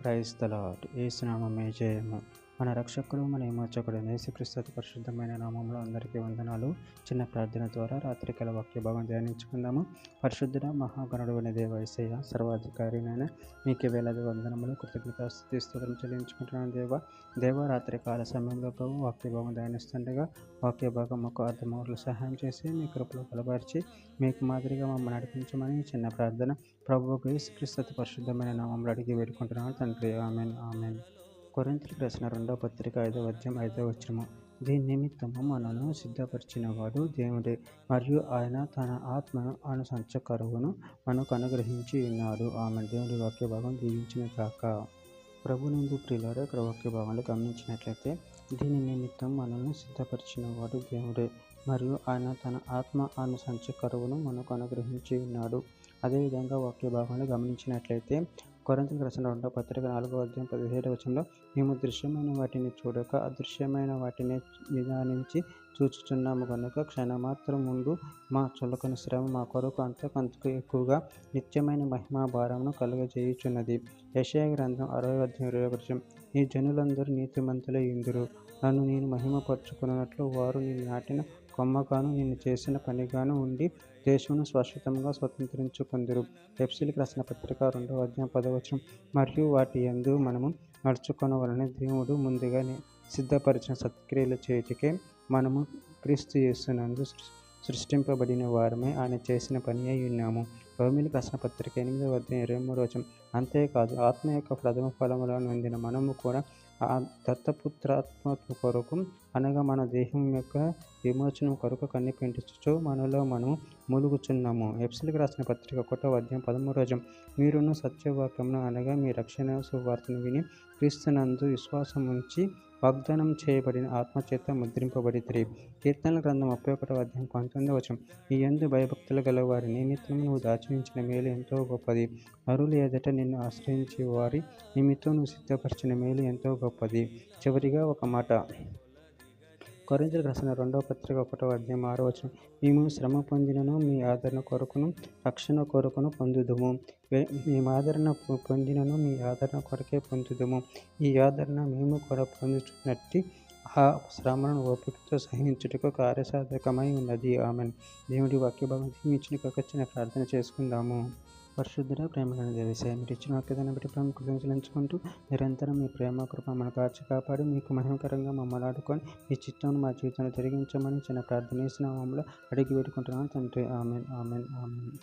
Praise the lord. యేసు నామమే జయము. మన రక్షకుడు మన విమోచకుడు యేసుక్రీస్తు అతి పరిశుద్ధమైన నామంలో అందరికీ వందనాలు. చిన్న ప్రార్థన ద్వారా రాత్రికాల వాక్య భాగం ధ్యానించుకుందాము. పరిశుద్ధుడ మహాగణుడైన దేవ యేసయ్య, సర్వాధికారినైన మీకే వేలాది వందనములు, కృతజ్ఞతాస్తుతి స్తోత్రం చెల్లించుకుంటున్నాను. దేవ రాత్రికాల సమయంలో ప్రభు వాక్య భాగం ధ్యానిస్తుండగా వాక్య భాగం మాకు అర్థమవులు సహాయం చేసి మీ కృపలో బలపరిచి మీకు మాదిరిగా మమ్మల్ని నడిపించమని చిన్న ప్రార్థన ప్రభువుకు యేసుక్రీస్తు అతి పరిశుద్ధమైన నామంలో అడిగి వేడుకుంటున్నాను తండ్రి. Amen amen. కొరింథీయులకు రాసిన 2వ పత్రిక 5వ అధ్యాయం 5వ వచనము. దీని నిమిత్తము మనను సిద్ధపరిచిన వాడు దేవుడే, మరియు ఆయన తన ఆత్మను అనుసంచ కరువును మనకు అనుగ్రహించి ఉన్నాడు. ఆమె దేవుడి వాక్య భాగం దీవించిన కాక. ప్రభునందు ప్రియులారా, ఇక్కడ వాక్య భాగంలో గమనించినట్లయితే దీని నిమిత్తం మనల్ని సిద్ధపరిచిన వాడు దేవుడే, మరియు ఆయన తన ఆత్మ అనుసంచ కరువును మనకు అనుగ్రహించి ఉన్నాడు. అదేవిధంగా వాక్య భాగంలో గమనించినట్లయితే కొరింథీయులకు రాసిన 2వ పత్రిక 4వ అధ్యాయం 17వ వచనంలో మేము దృశ్యమైన వాటిని చూడక అదృశ్యమైన వాటిని నిదానించి చూచుచున్నాము కనుక క్షణమాత్రం ముందు మా చులకన శ్రమ మా కొరకు అంతకంతకు ఎక్కువగా నిత్యమైన మహిమా భారమును కలుగజేయుచున్నది. యెషయా గ్రంథం 60వ అధ్యాయం 20వ వచనం. ఈ జనులందరూ నీతిమంతులై యుందురు, నన్ను నేను మహిమపరచుకున్నట్లు వారు నిన్ను నాటిన కొమ్మగాను నిన్ను చేసిన పనిగాను ఉండి దేశమును శాశ్వతంగా స్వతంత్రించుకుందురు. ఎఫెసీయులకు రాసిన పత్రిక 2వ అధ్యాయం 10వ వచనం. మరియు వాటి యందు మనము నడుచుకొనవలెనని దేవుడు ముందుగా సిద్ధపరిచిన సత్క్రియల చేతికే మనము క్రీస్తు యేసునందు సృష్టింపబడిన వారమే ఆయన చేసిన పని అయి ఉన్నాము. రోమీయులకు రాసిన పత్రిక 8వ అధ్యాయం 23వ వచనం. అంతేకాదు ఆత్మ యొక్క ప్రథమ ఫలములను పొందిన మనము కూడా ఆ దత్తపుత్రాత్మ కొరకు అనగా మన దేహం యొక్క విమోచనం కొరకు కనిపెట్టుచు మనలో మనము మూలుగుచున్నాము. ఎఫెసీయులకు రాసిన పత్రిక 1వ అధ్యాయం 13వ వచనం. మీరును సత్యవాక్యమును అనగా మీ రక్షణ సువార్తను విని క్రీస్తునందు విశ్వాసం ఉంచి వాగ్దానం చేయబడిన ఆత్మచేత ముద్రింపబడితిరి. కీర్తనల గ్రంథం 31వ అధ్యాయం 19వ వచనం. ఈ యందు భయభక్తులు గల వారి నిమిత్తం నువ్వు దాచిఉంచిన మేలు ఎంతో గొప్పది. నరుల ఎదుట నిన్ను ఆశ్రయించే వారి నిమిత్తం నువ్వు సిద్ధపరిచిన మేలు ఎంతో గొప్పది. చివరిగా ఒక మాట, కొరింథీయులకు రాసిన 2వ పత్రిక 1వ అధ్యాయం 6వ వచనం. మేము శ్రమ పొందినను మీ ఆదరణ కొరకును రక్షణ కొరకును పొందుదుము. మేము ఆదరణ పొందినను మీ ఆదరణ కొరకే పొందుదుము. ఈ ఆదరణ మేము కూడా పొందుతున్నట్టు ఆ శ్రమను ఓపికతో సహించుటకు కార్యసాధకమై ఉన్నది. ఆమెన్. దేవుడి వాక్య భాగం దీవించిన చిన్న ప్రార్థన చేసుకుందాము. పరిశుద్ధుడ ప్రేమగల దేవసేయ, మీరు ఇచ్చిన వాక్యాన్ని బట్టి ప్రేమ కృతజ్ఞతలు చెల్లించుకుంటూ నిరంతరం మీ ప్రేమ కృప మనకు కాచి కాపాడి మీకు మహిమకరంగా మమ్మల్ని ఆడుకొని మీ చిత్తాన్ని మా జీవితంలో జరిగించమని చిన్న ప్రార్థన నామములో అడిగి వేడుకుంటున్నాను తండ్రి. Amen amen amen.